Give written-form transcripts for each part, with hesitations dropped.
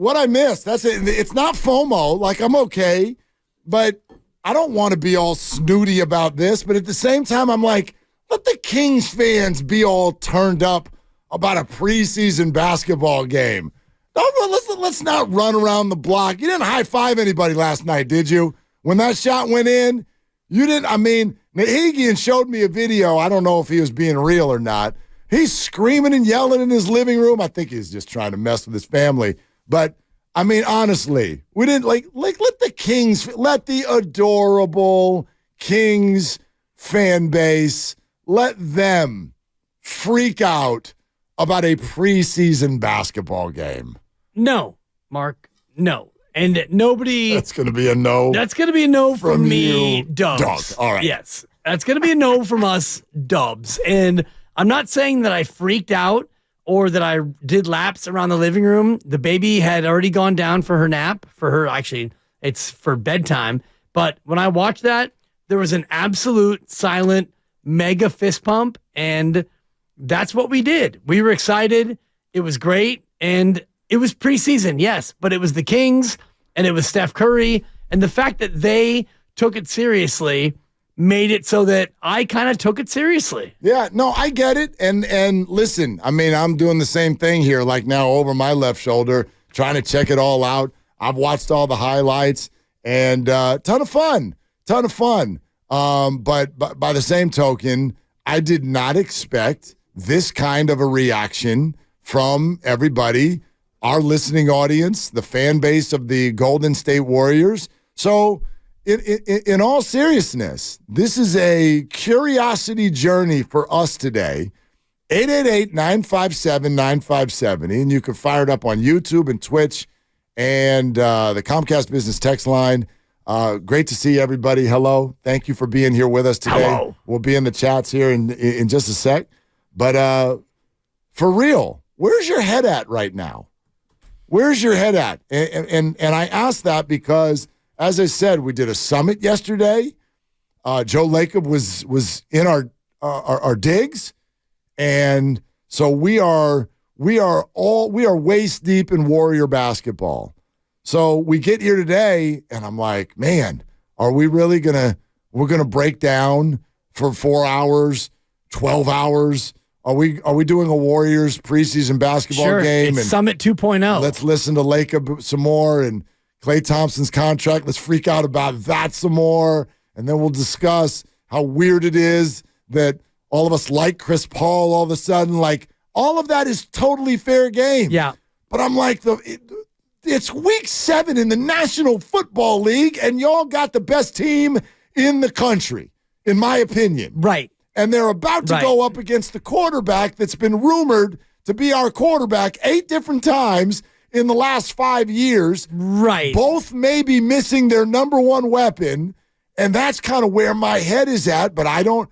what I missed. That's it. It's not FOMO. Like, I'm okay, but I don't want to be all snooty about this. But at the same time, I'm like, let the Kings fans be all turned up about a preseason basketball game. Let's not run around the block. You didn't high-five anybody last night, did you? When that shot went in, you didn't. I mean, Nahigian showed me a video. I don't know if he was being real or not. He's screaming and yelling in his living room. I think he's just trying to mess with his family. But, I mean, honestly, we didn't, let the Kings, let the adorable Kings fan base, let them freak out about a preseason basketball game. No, Mark, no. And nobody... That's going to be a no. That's going to be a no from me, Dubs. Dunk. All right. Yes. That's going to be a no from us, Dubs. And I'm not saying that I freaked out or that I did laps around the living room. The baby had already gone down for her nap. Actually, it's for bedtime. But when I watched that, there was an absolute silent mega fist pump. And that's what we did. We were excited. It was great. And it was preseason, yes, but it was the Kings and it was Steph Curry. And the fact that they took it seriously made it so that I kind of took it seriously. Yeah, no, I get it. And listen, I mean, I'm doing the same thing here, like now over my left shoulder, trying to check it all out. I've watched all the highlights and ton of fun. But by the same token, I did not expect this kind of a reaction from everybody, our listening audience, the fan base of the Golden State Warriors. So in all seriousness, this is a curiosity journey for us today. 888-957-9570. And you can fire it up on YouTube and Twitch and the Comcast Business text line. Great to see everybody. Hello. Thank you for being here with us today. Hello. We'll be in the chats here in just a sec. But for real, where's your head at right now? Where's your head at? And I asked that because, as I said, we did a summit yesterday. Joe Lacob was in our digs, and so we are waist deep in Warrior basketball. So we get here today, and I'm like, man, are we really we're gonna break down for 4 hours, 12 hours? Are we doing a Warriors preseason basketball game? It's Summit 2.0. Let's listen to Lacob some more and Klay Thompson's contract. Let's freak out about that some more. And then we'll discuss how weird it is that all of us like Chris Paul all of a sudden. Like, all of that is totally fair game. Yeah. But I'm like, it's week 7 in the National Football League, and y'all got the best team in the country, in my opinion. Right. And they're about to go up against the quarterback that's been rumored to be our quarterback 8 different times in the last 5 years. Right. Both may be missing their number one weapon, and that's kind of where my head is at, but I don't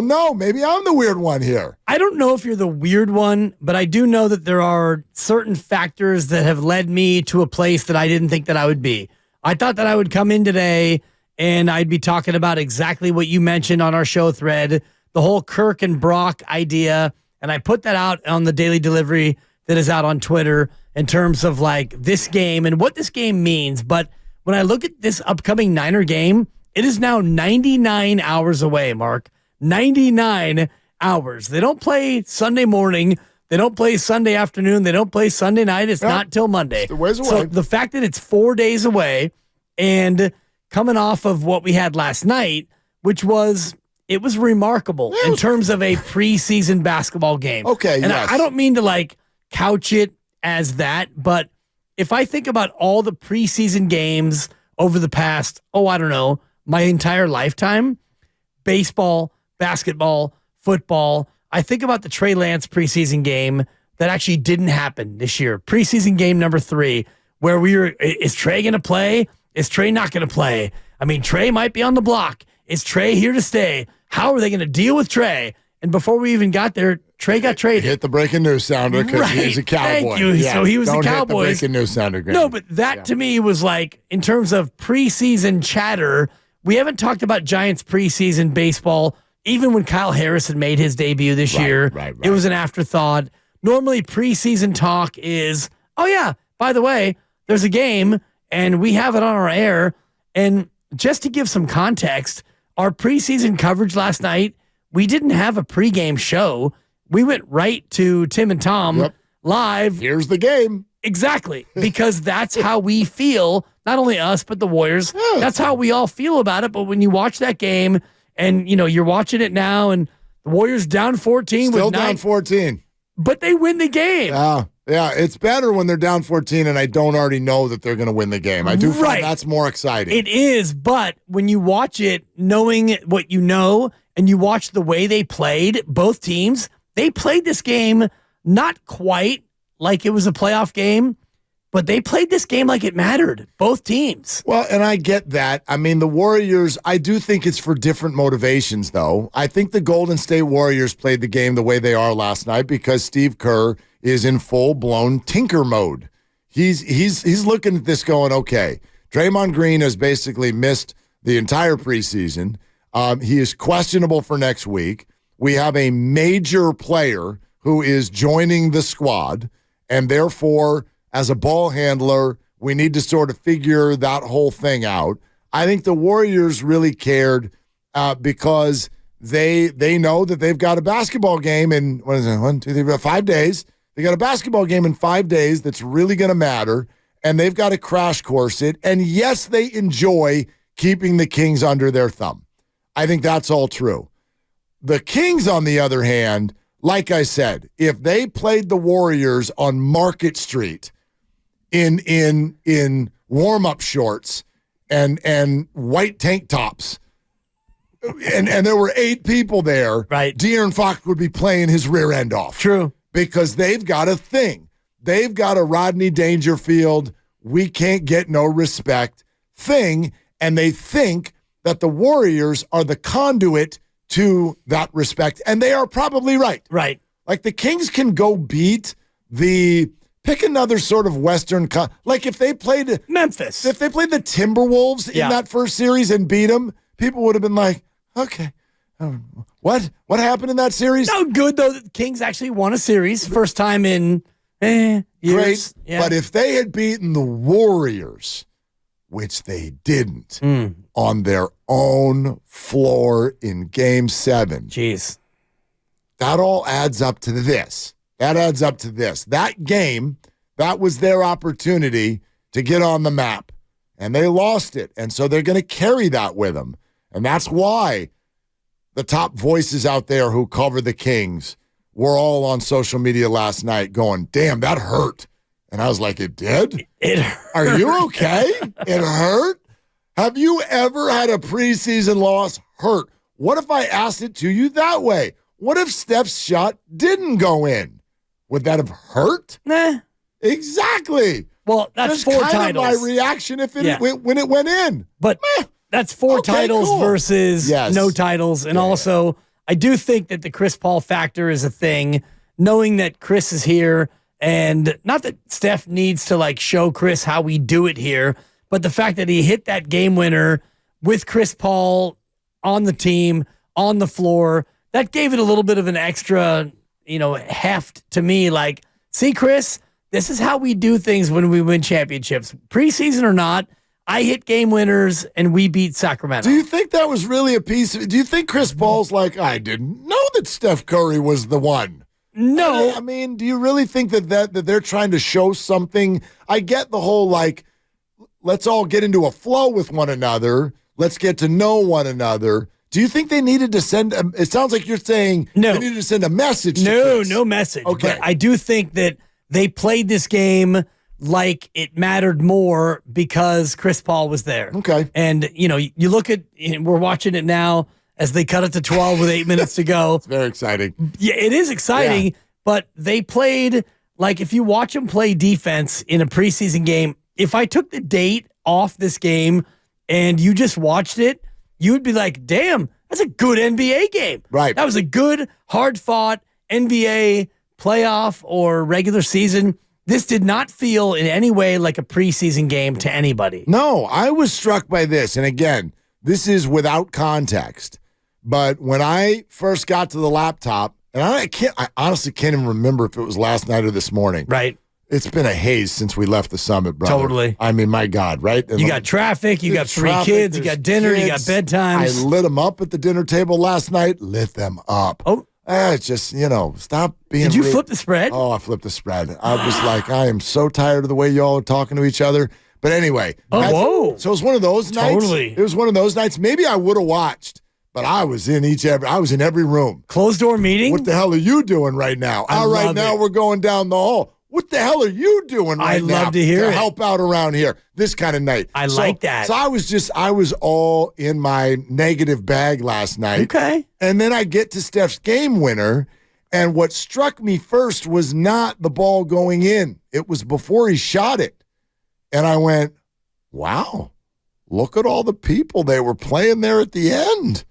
know. Maybe I'm the weird one here. I don't know if you're the weird one, but I do know that there are certain factors that have led me to a place that I didn't think that I would be. I thought that I would come in today and I'd be talking about exactly what you mentioned on our show thread, the whole Kirk and Brock idea, and I put that out on the daily delivery that is out on Twitter in terms of like this game and what this game means. But when I look at this upcoming Niner game, it is now 99 hours away, Mark. 99 hours. They don't play Sunday morning. They don't play Sunday afternoon. They don't play Sunday night. It's not till Monday. It's a ways away. So the fact that it's 4 days away and coming off of what we had last night, which was... It was remarkable in terms of a preseason basketball game. Okay, and yes. I don't mean to like couch it as that, but if I think about all the preseason games over the past, I don't know, my entire lifetime, baseball, basketball, football, I think about the Trey Lance preseason game that actually didn't happen this year. Preseason game number 3, where is Trey going to play? Is Trey not going to play? I mean, Trey might be on the block. Is Trey here to stay? How are they going to deal with Trey? And before we even got there, Trey got traded. Hit the breaking news sounder because he's a Cowboy. Thank you. Yeah, so he was don't the Cowboys. Hit the breaking news sounder. Graham. No, but that to me was like, in terms of preseason chatter, we haven't talked about Giants preseason baseball. Even when Kyle Harrison made his debut this year, it was an afterthought. Normally preseason talk is, by the way, there's a game and we have it on our air. And just to give some context, our preseason coverage last night, we didn't have a pregame show. We went right to Tim and Tom live. Here's the game. Exactly. Because that's how we feel, not only us, but the Warriors. That's how we all feel about it. But when you watch that game and, you're watching it now and the Warriors down 14. Still down 14. But they win the game. Yeah, it's better when they're down 14 and I don't already know that they're going to win the game. I do find that's more exciting. It is, but when you watch it, knowing what you know, and you watch the way they played, both teams, they played this game not quite like it was a playoff game, but they played this game like it mattered, both teams. Well, and I get that. I mean, the Warriors, I do think it's for different motivations, though. I think the Golden State Warriors played the game the way they are last night because Steve Kerr is in full-blown tinker mode. He's looking at this going, okay, Draymond Green has basically missed the entire preseason. He is questionable for next week. We have a major player who is joining the squad, and therefore, as a ball handler, we need to sort of figure that whole thing out. I think the Warriors really cared because they know that they've got a basketball game in, 5 days. They got a basketball game in 5 days that's really going to matter, and they've got to crash course it. And yes, they enjoy keeping the Kings under their thumb. I think that's all true. The Kings, on the other hand, like I said, if they played the Warriors on Market Street in warm-up shorts and white tank tops, and there were 8 people there, right, De'Aaron Fox would be playing his rear end off. True. Because they've got a thing. They've got a Rodney Dangerfield, we can't get no respect thing, and they think that the Warriors are the conduit to that respect, and they are probably right. Right. Like the Kings can go beat pick another sort of Western, like if they played Memphis. If they played the Timberwolves in that first series and beat them, people would have been like, okay, what happened in that series? No, good though. The Kings actually won a series, first time in years. Great, yeah. But if they had beaten the Warriors, which they didn't, on their own floor in Game 7, jeez, that all adds up to this. That game, that was their opportunity to get on the map, and they lost it. And so they're going to carry that with them. And that's why the top voices out there who cover the Kings were all on social media last night going, damn, that hurt. And I was like, it did? It hurt. Are you okay? It hurt? Have you ever had a preseason loss hurt? What if I asked it to you that way? What if Steph's shot didn't go in? Would that have hurt? Nah. Exactly. Well, that's Just 4 kind titles. of my reaction if when it went in. But that's 4 titles versus no titles. And also, I do think that the Chris Paul factor is a thing, knowing that Chris is here, and not that Steph needs to show Chris how we do it here, but the fact that he hit that game winner with Chris Paul on the team, on the floor, that gave it a little bit of an extra, heft to me. Like, see, Chris, this is how we do things when we win championships. Preseason or not, I hit game winners and we beat Sacramento. Do you think that was really a piece of it? Do you think Chris Paul's like, I didn't know that Steph Curry was the one? No. I mean, do you really think that they're trying to show something? I get the whole, let's all get into a flow with one another. Let's get to know one another. Do you think they needed to send it sounds like you're saying they needed to send a message to Chris. No message. Okay. But I do think that they played this game like it mattered more because Chris Paul was there. Okay. And, you look at, we're watching it now as they cut it to 12 with 8 minutes to go. It's very exciting. Yeah, it is exciting, but they played, if you watch them play defense in a preseason game, if I took the date off this game and you just watched it, you would be like, damn, that's a good NBA game. Right. That was a good, hard-fought NBA playoff or regular season. This did not feel in any way like a preseason game to anybody. No, I was struck by this. And again, this is without context. But when I first got to the laptop, and I honestly can't even remember if it was last night or this morning. Right. It's been a haze since we left the summit, brother. Totally. I mean, my God, right? You got traffic, you got three kids, you got dinner, you got bedtimes. I lit them up at the dinner table last night. Lit them up. Oh. It's just, stop being Did you flip the spread? Oh, I flipped the spread. I was like, I am so tired of the way y'all are talking to each other. But anyway. Whoa. So it was one of those nights. Totally. It was one of those nights. Maybe I would have watched, but I was in every room. Closed door meeting? What the hell are you doing right now? Right now we're going down the hall. What the hell are you doing right now? I love to hear it. Help out around here. This kind of night. I like that. So I was all in my negative bag last night. Okay. And then I get to Steph's game winner, and what struck me first was not the ball going in. It was before he shot it. And I went, wow, look at all the people they were playing there at the end.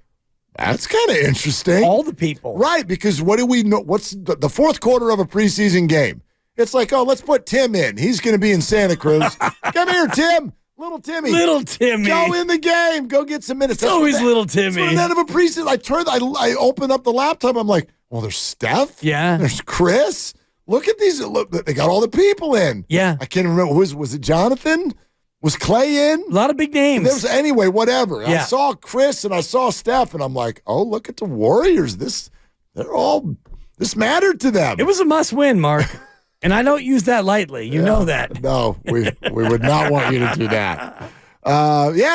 That's kind of interesting. All the people. Right, because what do we know? What's the fourth quarter of a preseason game? It's like, oh, let's put Tim in. He's going to be in Santa Cruz. Come here, Tim. Little Timmy. Little Timmy. Go in the game. Go get some minutes. It's always little Timmy. That's the end of a preseason. I open up the laptop. I'm like, well, there's Steph. Yeah. There's Chris. Look at these. Look, they got all the people in. Yeah. I can't remember. Was it Jonathan? Was Clay in? A lot of big names. Anyway, whatever. Yeah. I saw Chris and I saw Steph, and I'm like, oh, look at the Warriors. This mattered to them. It was a must-win, Mark. And I don't use that lightly. You know that. No, we would not want you to do that.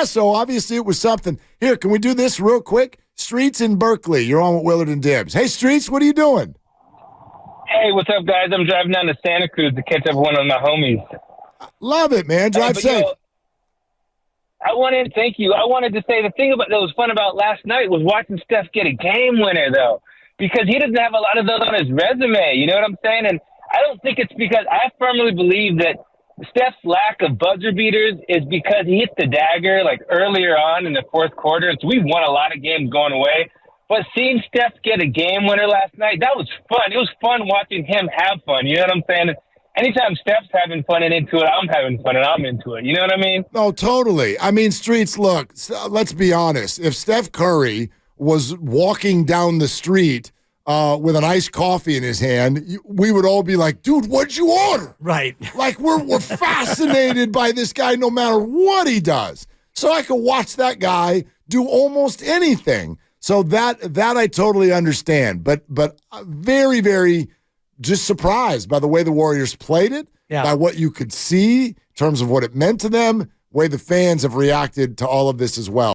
So obviously it was something. Here, can we do this real quick? Streets in Berkeley. You're on with Willard and Dibs. Hey, Streets, what are you doing? Hey, what's up, guys? I'm driving down to Santa Cruz to catch up with one of my homies. Love it, man. Drive safe. Thank you. I wanted to say the thing that was fun about last night was watching Steph get a game winner, though, because he doesn't have a lot of those on his resume. You know what I'm saying? And I don't think it's because I firmly believe that Steph's lack of buzzer beaters is because he hit the dagger like earlier on in the fourth quarter. And so we won a lot of games going away. But seeing Steph get a game winner last night, that was fun. It was fun watching him have fun. You know what I'm saying? Anytime Steph's having fun and into it, I'm having fun and I'm into it. You know what I mean? No, totally. I mean, Streets, look, let's be honest. If Steph Curry was walking down the street with an iced coffee in his hand, we would all be like, dude, what'd you order? Right. Like, we're fascinated by this guy no matter what he does. So I could watch that guy do almost anything. So that I totally understand. But very, very just surprised by the way the Warriors played it, by what you could see in terms of what it meant to them, way the fans have reacted to all of this as well.